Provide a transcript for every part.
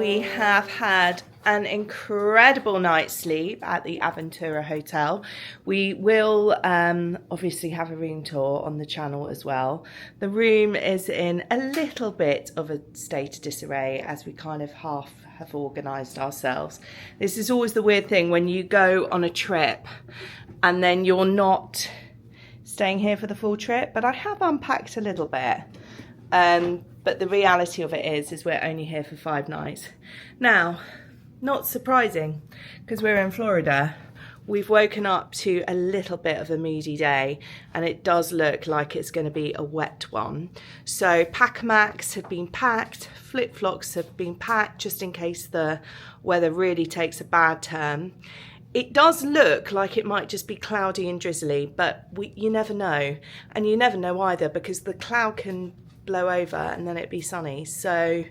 we have had an incredible night's sleep at the Aventura Hotel. We will obviously have a room tour on the channel as well. The room is in a little bit of a state of disarray as we kind of half have organised ourselves. This is always the weird thing when you go on a trip and then you're not staying here for the full trip, but I have unpacked a little bit. But the reality of it is we're only here for 5 nights. Now, not surprising, because we're in Florida. We've woken up to a little bit of a moody day, and it does look like it's going to be a wet one. So pack-a-macs have been packed, flip-flops have been packed, just in case the weather really takes a bad turn. It does look like it might just be cloudy and drizzly, but you never know. And you never know either, because the cloud can blow over and then it'd be sunny. So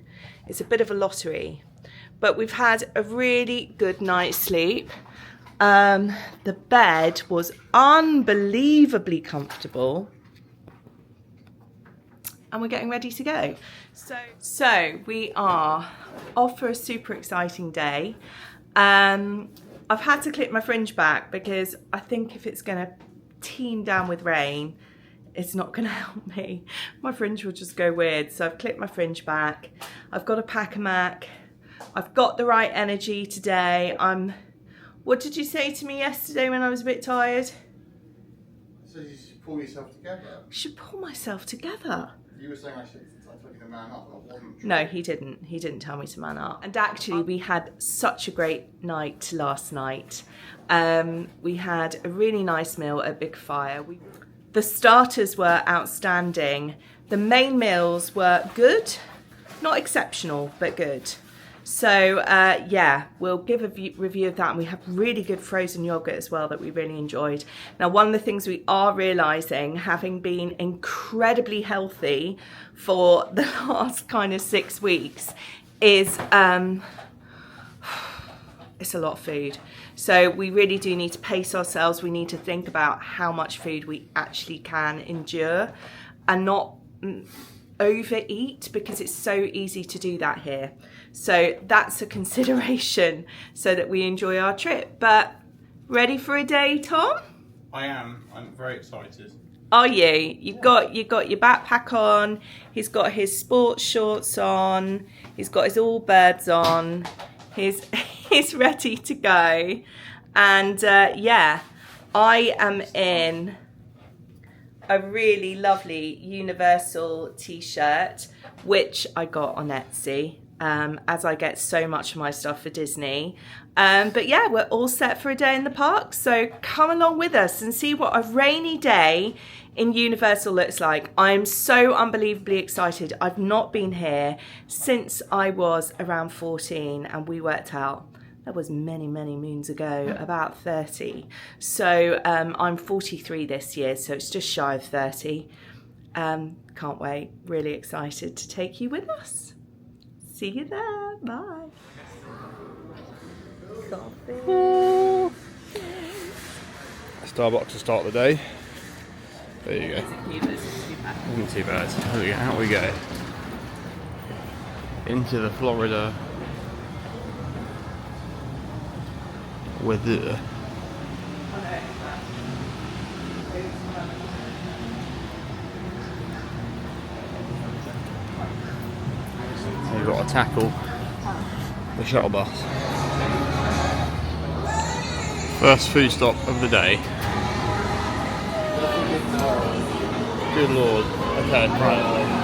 it's a bit of a lottery. But we've had a really good night's sleep. The bed was unbelievably comfortable. And we're getting ready to go. So we are off for a super exciting day. I've had to clip my fringe back because I think if it's going to teem down with rain, it's not going to help me. My fringe will just go weird. So I've clipped my fringe back. I've got a pack-a-mac. I've got the right energy today. What did you say to me yesterday when I was a bit tired? I said you should pull yourself together. I should pull myself together. You were saying I should start taking the man up, but I wasn't. No, he didn't. He didn't tell me to man up. And actually, we had such a great night last night. We had a really nice meal at Big Fire. The starters were outstanding. The main meals were good, not exceptional, but good. So yeah, we'll give a review of that, and we have really good frozen yogurt as well that we really enjoyed. Now, one of the things we are realising, having been incredibly healthy for the last kind of 6 weeks, is it's a lot of food. So we really do need to pace ourselves. We need to think about how much food we actually can endure and not overeat, because it's so easy to do that here. So that's a consideration so that we enjoy our trip. But ready for a day, Tom? I am. I'm very excited. Are you? You've got your backpack on. He's got his sports shorts on. He's got his all birds on. He's ready to go. And yeah, I am in a really lovely Universal t-shirt, which I got on Etsy, as I get so much of my stuff for Disney. But yeah, we're all set for a day in the park, so come along with us and see what a rainy day in Universal looks like. I'm so unbelievably excited. I've not been here since I was around 14, and we worked out that was many, many moons ago, about 30. So I'm 43 this year, so it's just shy of 30. Can't wait. Really excited to take you with us. See you there. Bye. Starbucks to start the day. There you go. Isn't too bad. Out we go. Into the Florida weather. So you've got to tackle the shuttle bus. First food stop of the day. Good lord. Okay, right.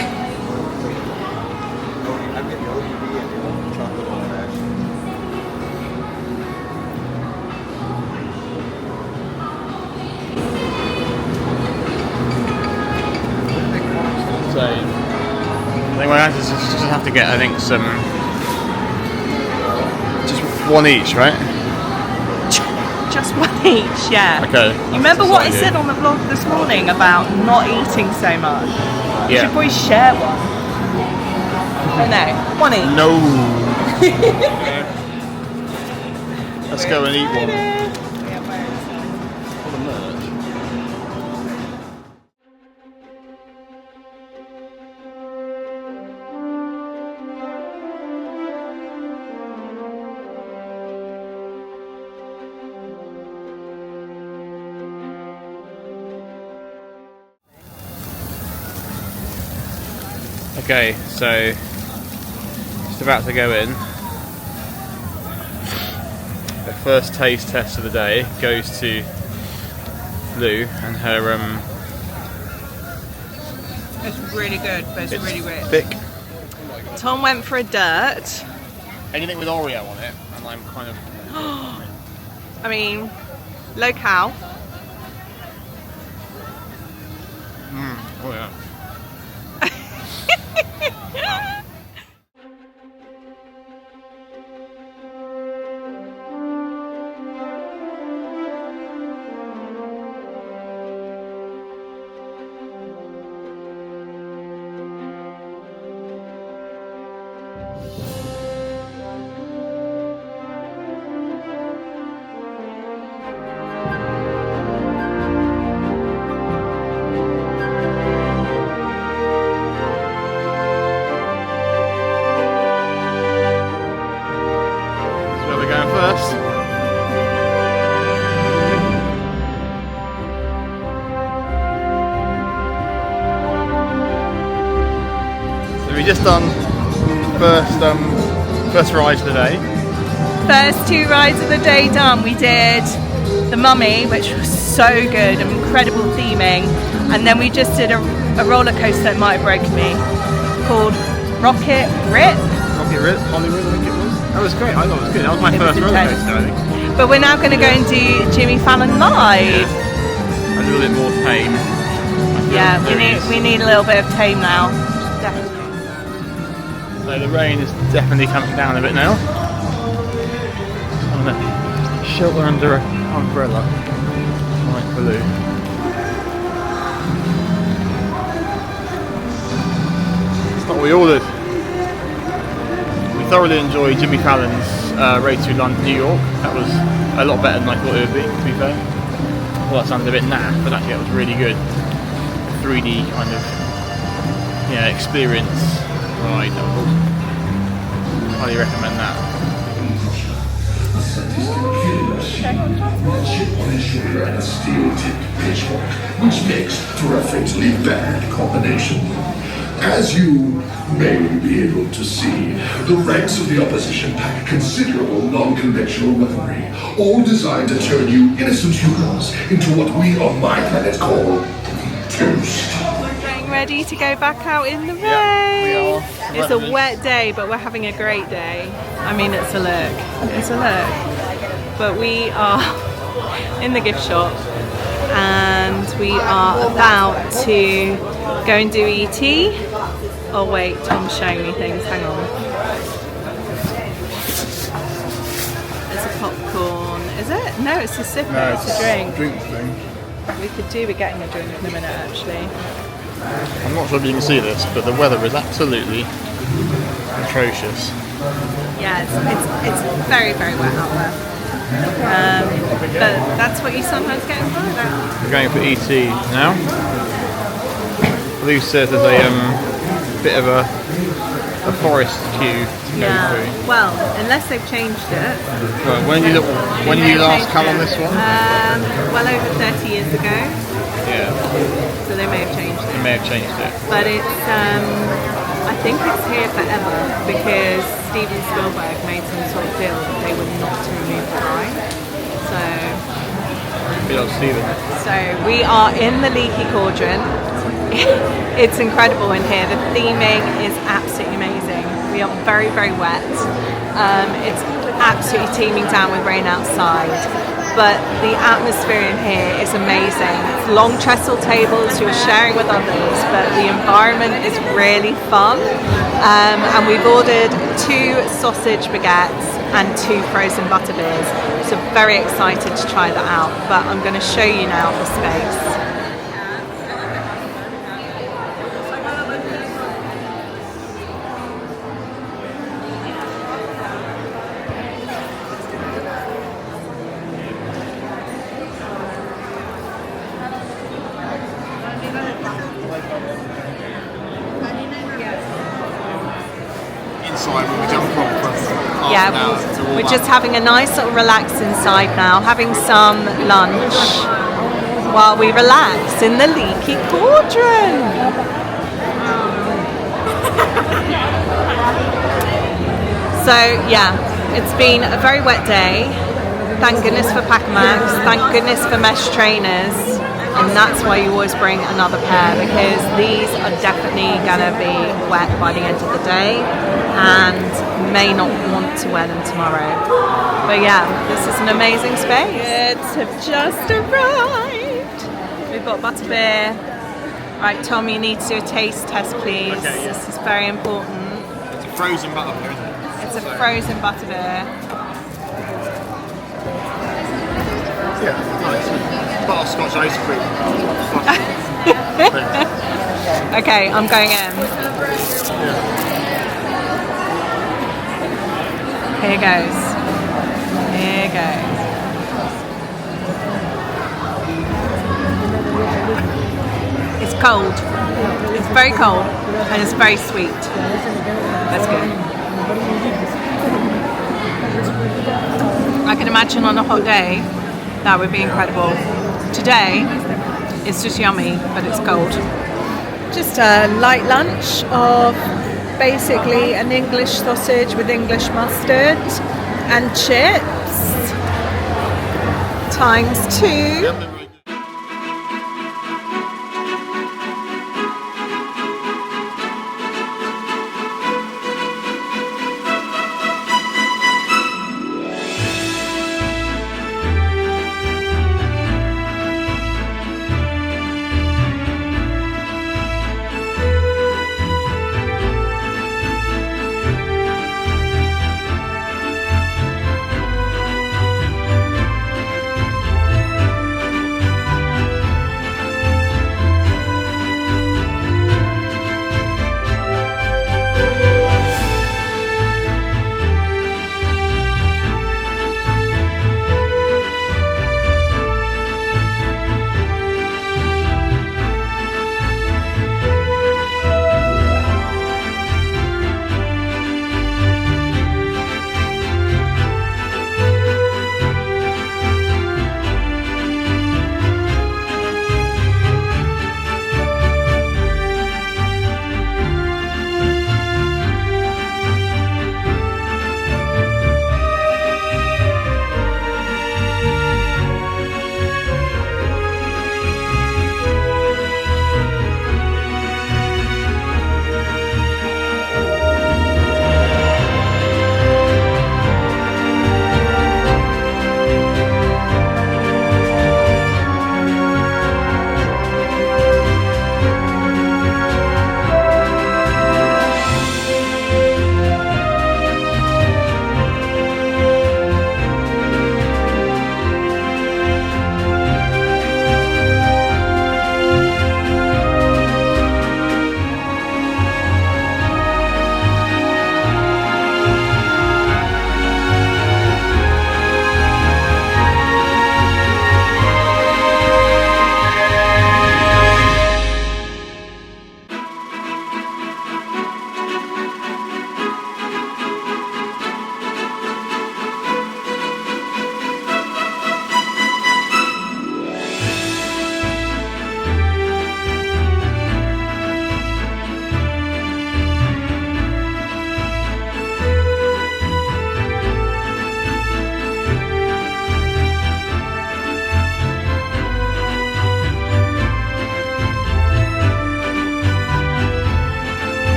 I think we're going to just have to get, I think, some, just one each, right? Just one each, yeah. Okay. You remember what I said on the vlog this morning about not eating so much? Yeah. You should probably share one. Oh no, one each. No. Let's go and eat one. For the merch. Okay, so just about to go in. The first taste test of the day goes to Lou and her It's really good, but it's really rich. Thick. Tom went for a dirt. Anything with Oreo on it, and I'm kind of. I mean, low-cal. Oh yeah. First. So we just done first ride of the day. First 2 rides of the day done. We did the Mummy, which was so good, incredible theming, and then we just did a roller coaster that might have broken me, called Rocket Rip. Rocket Rip, Hollywood, I think it was. That was great. I thought it was good. That was my first roller coaster, I think. But we're now going to go and do Jimmy Fallon live. A little bit more tame. Yeah, we need a little bit of tame now. Definitely. So the rain is definitely coming down a bit now. I'm going to shelter under an umbrella. Like blue. It's not what we ordered. We thoroughly enjoyed Jimmy Fallon's Raid to London, New York. That was a lot better than I thought it would be, to be fair. Well, that sounded a bit naff, but actually it was really good. A 3D kind of experience ride. That was awesome. Highly recommend that. Chip sugar and steel-tipped pitchfork, which makes for a fatally bad combination. As you may be able to see, the ranks of the opposition pack considerable non-conventional weaponry, all designed to turn you innocent humans into what we on my planet call toast. We're getting ready to go back out in the rain. Yeah, we are. It's a wet day, but we're having a great day. I mean, it's a look. It's a look. But we are in the gift shop and we are about to go and do ET. Oh wait, Tom's showing me things, hang on. It's a popcorn, is it? No, it's a sipper, No, it's a drink. Drink thing. We could do with getting a drink in a minute actually. I'm not sure if you can see this, but the weather is absolutely atrocious. Yeah, it's very, very wet out there. But that's what you sometimes get involved at. We're going for ET now. Lou says there's a bit of a forest queue to go through. Well, unless they've changed it. Well, when did you last come on this one? Well over 30 years ago. Yeah. So they may have changed They it. may have changed it. But it's, I think it's here forever because Steven Spielberg made some sort of deal that they were not to remove the ride. Good old Steven. So we are in the Leaky Cauldron. It's incredible in here. The theming is absolutely amazing. We are very, very wet. It's absolutely teeming down with rain outside. But the atmosphere in here is amazing. It's long trestle tables, you're sharing with others, but the environment is really fun. And we've ordered 2 sausage baguettes and 2 frozen butterbeers. So very excited to try that out. But I'm going to show you now the space. Inside when we jump off for Yeah, we're just having a nice little relax inside now, having some lunch while we relax in the Leaky Cauldron. So yeah, it's been a very wet day. Thank goodness for Pacamax, thank goodness for mesh trainers, and that's why you always bring another pair, because these are definitely gonna be wet by the end of the day and may not want to wear them tomorrow. But yeah, this is an amazing space. Kids have just arrived. We've got butterbeer. Right, Tom, you need to do a taste test, please. Okay, yeah. This is very important. It's a frozen butterbeer, isn't it? It's a frozen butterbeer. Yeah, nice. Butterscotch ice cream. Okay, I'm going in. Here goes. Here goes. It's cold. It's very cold and it's very sweet. That's good. I can imagine on a hot day that would be incredible. Today it's just yummy, but it's cold. Just a light lunch of basically an English sausage with English mustard and chips times 2.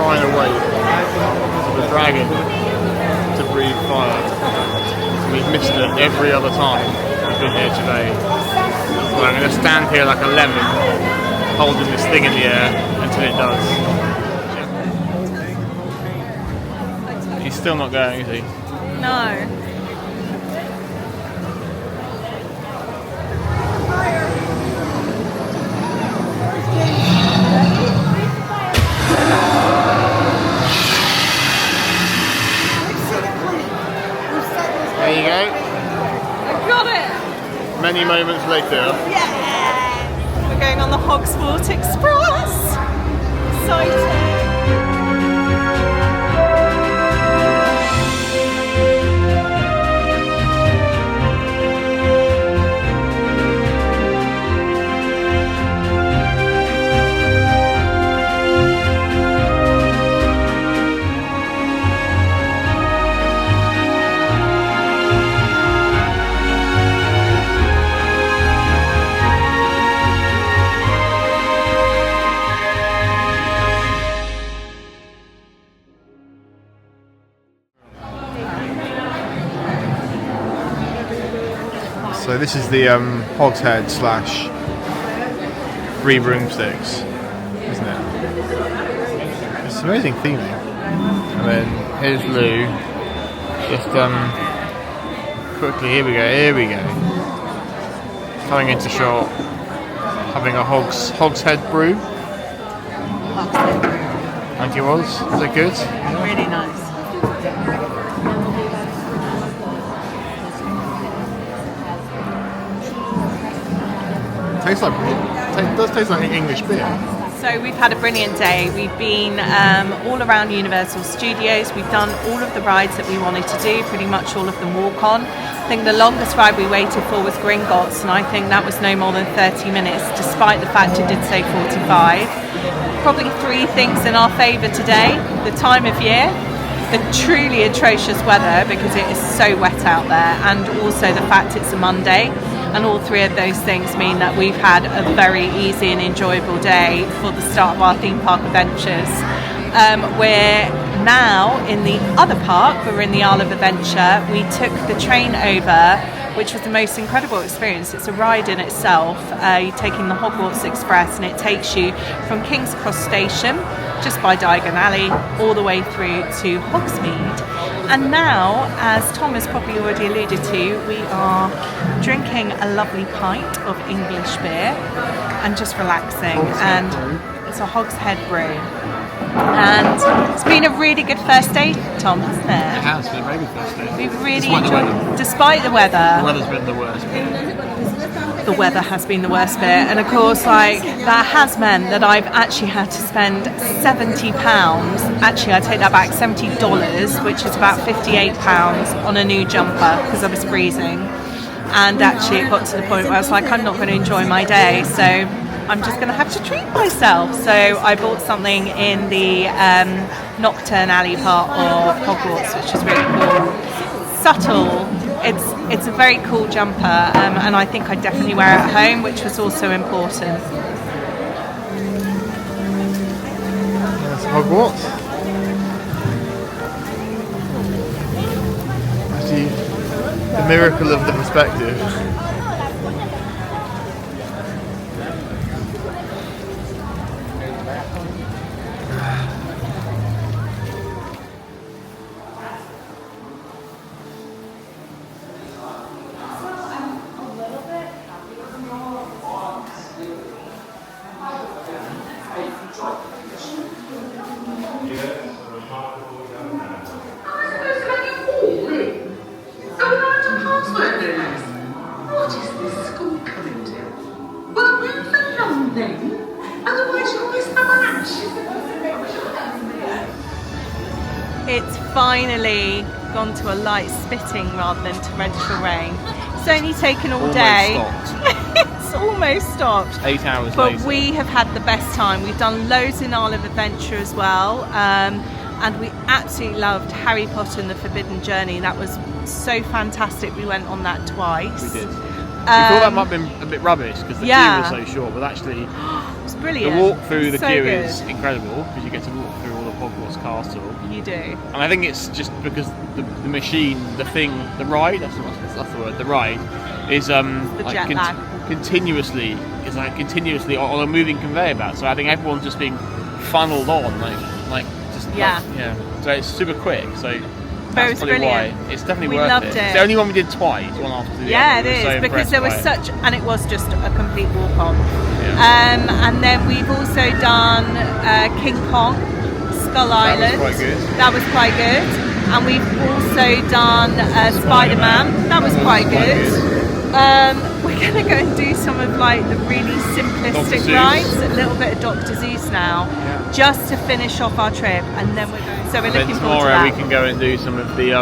trying to wait for the dragon to breathe fire. We've missed it every other time we've been here today. So I'm going to stand here like a lemon, holding this thing in the air until it does. He's still not going, is he? No. There you go. I got it! Many moments later. Yeah! We're going on the Hogswater Express! Exciting! this is the Hogshead / Three Broomsticks, isn't it? It's amazing theming. And then here's Lou. Just quickly, here we go. Coming into shot, having a Hogshead brew. Like it was. Is it good? Really nice. Tastes like it does taste like English beer. So we've had a brilliant day. We've been all around Universal Studios. We've done all of the rides that we wanted to do, pretty much all of them walk on. I think the longest ride we waited for was Gringotts, and I think that was no more than 30 minutes, despite the fact it did say 45. Probably 3 things in our favour today: the time of year, the truly atrocious weather because it is so wet out there, and also the fact it's a Monday. And all 3 of those things mean that we've had a very easy and enjoyable day for the start of our theme park adventures. We're now in the other park. We're in the Isle of Adventure. We took the train over, which was the most incredible experience. It's a ride in itself. You're taking the Hogwarts Express, and it takes you from King's Cross Station, just by Diagon Alley, all the way through to Hogsmeade. And now, as Tom has probably already alluded to, we are drinking a lovely pint of English beer and just relaxing. And it's a Hogshead brew. And it's been a really good first day, Tom, hasn't it? It has been a very good first day. We've really Despite the enjoyed weather. Despite the weather. The weather's been the worst. The weather has been the worst bit, and of course, like, that has meant that I've actually had to spend £70. Actually, I take that back, $70, which is about £58 on a new jumper because I was freezing. And actually, it got to the point where I was like, I'm not going to enjoy my day, so I'm just going to have to treat myself. So I bought something in the Nocturne Alley part of Hogwarts, which is really cool. Subtle. It's a very cool jumper, and I think I definitely wear it at home, which was also important. That's Hogwarts. Actually, the miracle of the perspective. It's finally gone to a light spitting rather than torrential rain. It's only taken all day. It's almost stopped. 8 hours But later. we have had the best time. We've done loads in Isle of Adventure as well. And we absolutely loved Harry Potter and the Forbidden Journey. That was so fantastic. We went on that twice. We did. We thought that might have been a bit rubbish because the queue was so short, but actually It was brilliant. the walk through the So queue good. is incredible because you get to walk through all of Hogwarts Castle. You do. And I think it's just because the machine, the ride, that's the word, the ride is like jet lag. continuously on a moving conveyor belt. So I think everyone's just being funneled on, Yeah. So it's super quick. So But it that's was probably brilliant. why it's definitely We worth loved it. it. It's the only one we did twice, one after the Yeah, other. it We were so is, because impressed there was by it. and it was just a complete walk on. Yeah. And then we've also done King Kong, Skull Island. quite good. That was quite good. And we've also done Spider-Man. That was quite good. We're going to go and do some of like the really simplistic Dr. Seuss. rides, a little bit of Dr. Seuss now, just to finish off our trip, and then we're going. So we're And then looking forward to tomorrow that. we can go and do some of the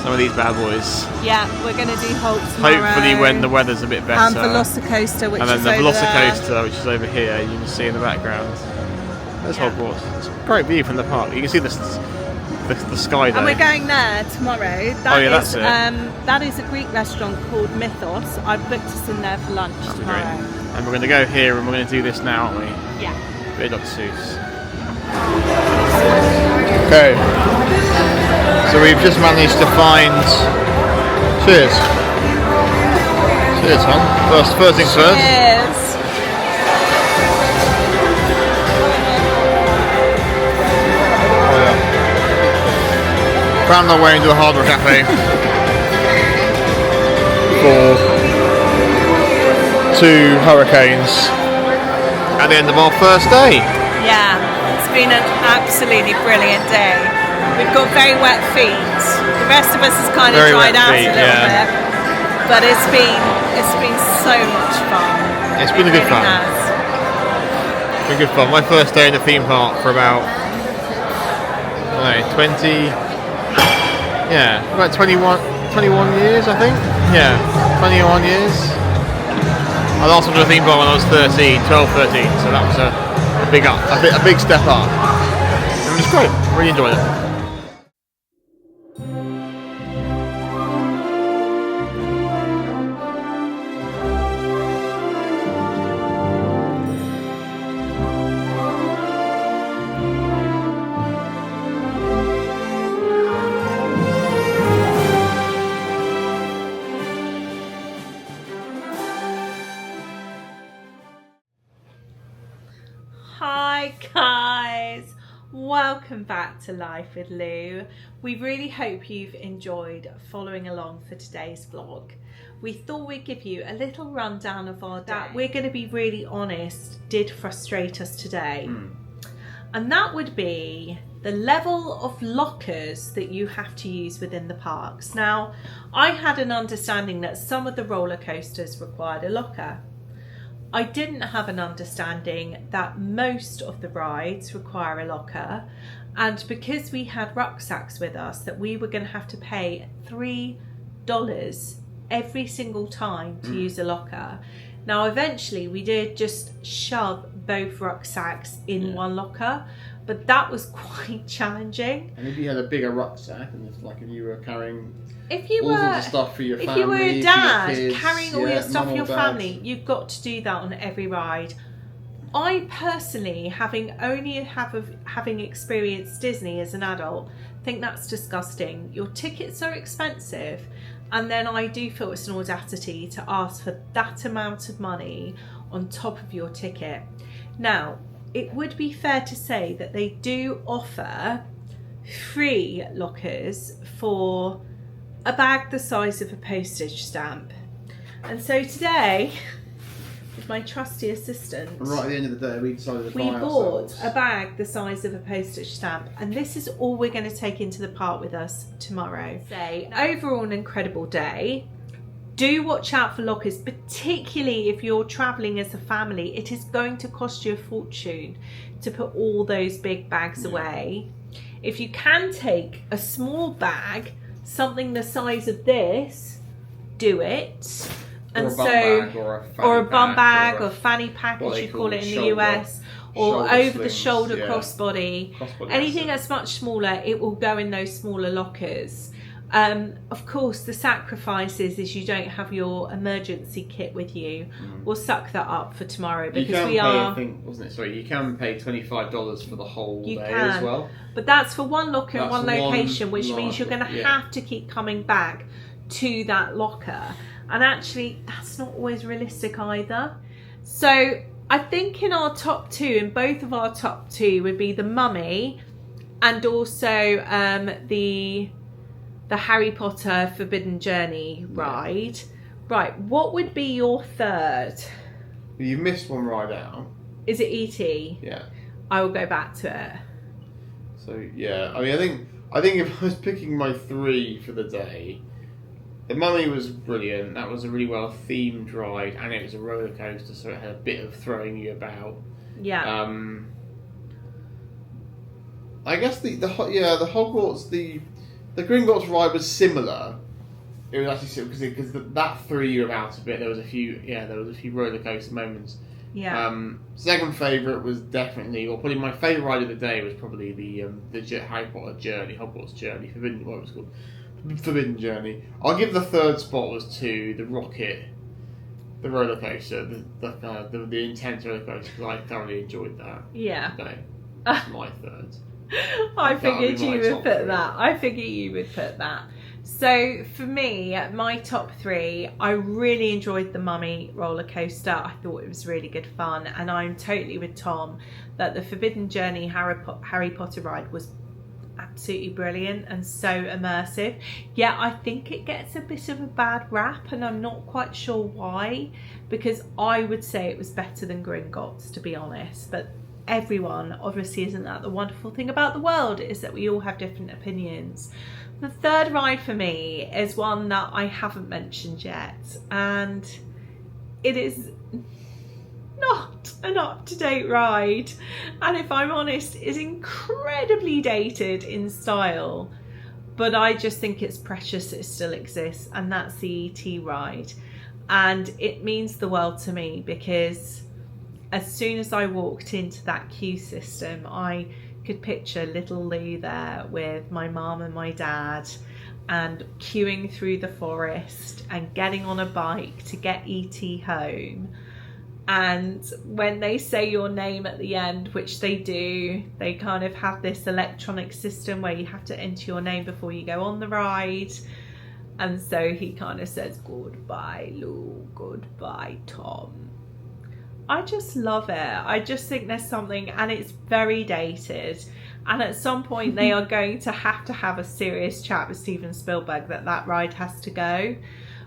some of these bad boys. Yeah, we're going to do Holt tomorrow. Hopefully when the weather's a bit better. And Velocicoaster, which And then is the over there. Velocicoaster, which is over here, you can see in the background. There's Hogwarts. It's a great view from the park. You can see the sky there. And we're going there tomorrow. That's it. That is a Greek restaurant called Mythos. I've booked us in there for lunch That'd be tomorrow. great. And we're going to go here and we're going to do this now, aren't we? Yeah. Bit of Dr. Seuss. Okay. So we've just managed to find. Cheers. Cheers, Tom. First things first. Cheers. Oh, yeah. Found our way into the Hard Rock Cafe for 2 hurricanes at the end of our first day. Yeah, it's been an absolutely brilliant day. We've got very wet feet. The rest of us has kind of Very dried wet out feet, a little yeah. bit, but it's been so much fun. It's been a good fun. Has. It's been good fun. My first day in the theme park for about 20. Yeah, about 21 years, I think. Yeah, 21 years. I last went to a theme park when I was 12, 13, so that was a big step up. It was great, really enjoyed it. Hi guys, welcome back to Life with Lou. We really hope you've enjoyed following along for today's vlog. We thought we'd give you a little rundown of our day. That we're going to be really honest, did frustrate us today. And that would be the level of lockers that you have to use within the parks. Now, I had an understanding that some of the roller coasters required a locker. I didn't have an understanding that most of the rides require a locker, and because we had rucksacks with us, that we were going to have to pay $3 every single time to use a locker. Now eventually we did just shove both rucksacks in one locker, but that was quite challenging. And if you had a bigger rucksack, and if you were carrying If you all were sorts of stuff for your family, if you were a dad for your kids, carrying all your stuff mum for or your dad. family, you've got to do that on every ride. I personally, having experienced Disney as an adult, think that's disgusting. Your tickets are expensive, and then I do feel it's an audacity to ask for that amount of money on top of your ticket. Now, it would be fair to say that they do offer free lockers for a bag the size of a postage stamp. And so today, with my trusty assistant, Right at the end of the day, we decided to we buy bought ourselves a bag the size of a postage stamp, and this is all we're going to take into the park with us tomorrow. Say, overall an incredible day. Do watch out for lockers, particularly if you're traveling as a family. It is going to cost you a fortune to put all those big bags away. If you can take a small bag, something the size of this, do it. And or a bum bag or fanny pack, as you call it in the US, or over the shoulder crossbody. Anything that's much smaller, it will go in those smaller lockers. Of course, the sacrifice is you don't have your emergency kit with you. We'll suck that up for tomorrow because you can pay $25 for the whole day as well. But that's for one locker in one location, which means you're going to have to keep coming back to that locker. And actually, that's not always realistic either. So I think in our top two, in both of our top two, would be the Mummy and also the Harry Potter Forbidden Journey ride. Right, what would be your third? You missed one ride out. Is it E.T.? Yeah. I will go back to it. So yeah, I mean, I think if I was picking my three for the day, the Mummy was brilliant. That was a really well themed ride, and it was a roller coaster, so it had a bit of throwing you about. Yeah. I guess the Hogwarts the Gringotts ride was similar. It was actually similar because that threw you about a bit. There was a few roller coaster moments. Yeah. Second favourite was definitely, or probably my favourite ride of the day was probably the Harry Potter Journey, Hogwarts Journey, Forbidden Journey. I'll give the third spot was to the Rocket, the roller coaster, the intense roller coaster, because I thoroughly enjoyed that. Yeah. So, that's my third. I figured be my you would top put three. that. I figured you would put that. So for me, my top 3, I really enjoyed the Mummy roller coaster. I thought it was really good fun, and I'm totally with Tom that the Forbidden Journey Harry Potter ride was absolutely brilliant and so immersive. Yeah, I think it gets a bit of a bad rap, and I'm not quite sure why, because I would say it was better than Gringotts, to be honest. But everyone, obviously, isn't that the wonderful thing about the world, is that we all have different opinions. The third ride for me is one that I haven't mentioned yet, and it is not an up-to-date ride, and if I'm honest, is incredibly dated in style, but I just think it's precious it still exists, and that's the E.T. ride. And it means the world to me, because as soon as I walked into that queue system, I could picture little Lou there with my mum and my dad, and queuing through the forest and getting on a bike to get E.T. home. And when they say your name at the end, which they do, they kind of have this electronic system where you have to enter your name before you go on the ride. And so he kind of says, "Goodbye, Lou, goodbye, Tom." I just love it. I just think there's something, and it's very dated. And at some point they are going to have a serious chat with Steven Spielberg that ride has to go.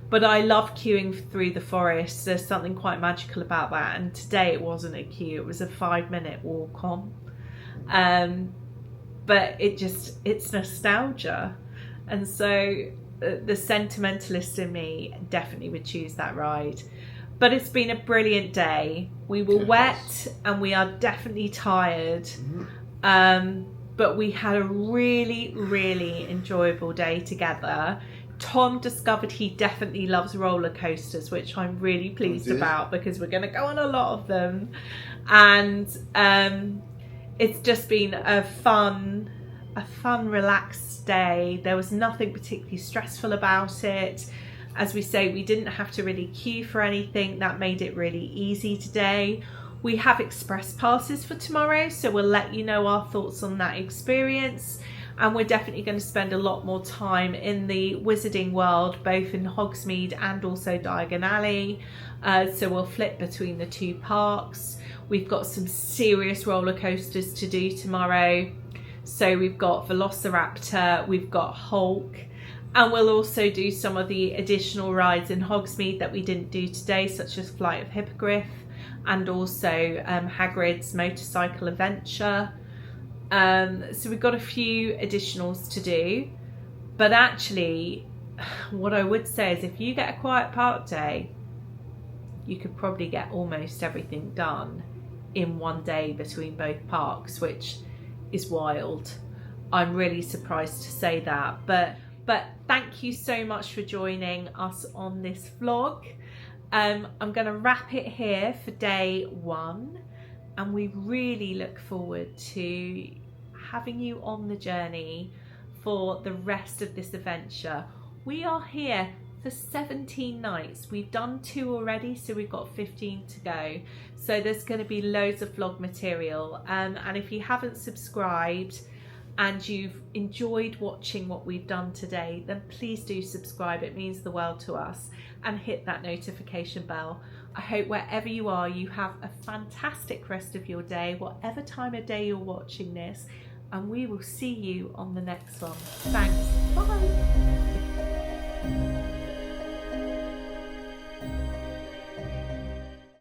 But I love queuing through the forest. There's something quite magical about that. And today it wasn't a queue, it was a 5-minute walk on. But it's nostalgia. And so the sentimentalist in me definitely would choose that ride. But it's been a brilliant day. We were wet and we are definitely tired. But we had a really, really enjoyable day together. Tom discovered he definitely loves roller coasters, which I'm really pleased about, because we're going to go on a lot of them. And it's just been a fun, relaxed day. There was nothing particularly stressful about it. As we say, we didn't have to really queue for anything. That made it really easy today. We have express passes for tomorrow, so we'll let you know our thoughts on that experience. And we're definitely going to spend a lot more time in the Wizarding World, both in Hogsmeade and also Diagon Alley. So we'll flip between the 2 parks. We've got some serious roller coasters to do tomorrow. So we've got Velociraptor, we've got Hulk, and we'll also do some of the additional rides in Hogsmeade that we didn't do today, such as Flight of Hippogriff, and also Hagrid's Motorcycle Adventure. So we've got a few additionals to do. But actually, what I would say is, if you get a quiet park day, you could probably get almost everything done in one day between both parks, which is wild. I'm really surprised to say that. But thank you so much for joining us on this vlog. I'm going to wrap it here for day 1, and we really look forward to having you on the journey for the rest of this adventure. We are here for 17 nights. We've done 2 already, so we've got 15 to go. So there's going to be loads of vlog material. And if you haven't subscribed and you've enjoyed watching what we've done today, then please do subscribe. It means the world to us. And hit that notification bell. I hope wherever you are, you have a fantastic rest of your day, whatever time of day you're watching this. And we will see you on the next one. Thanks. Bye.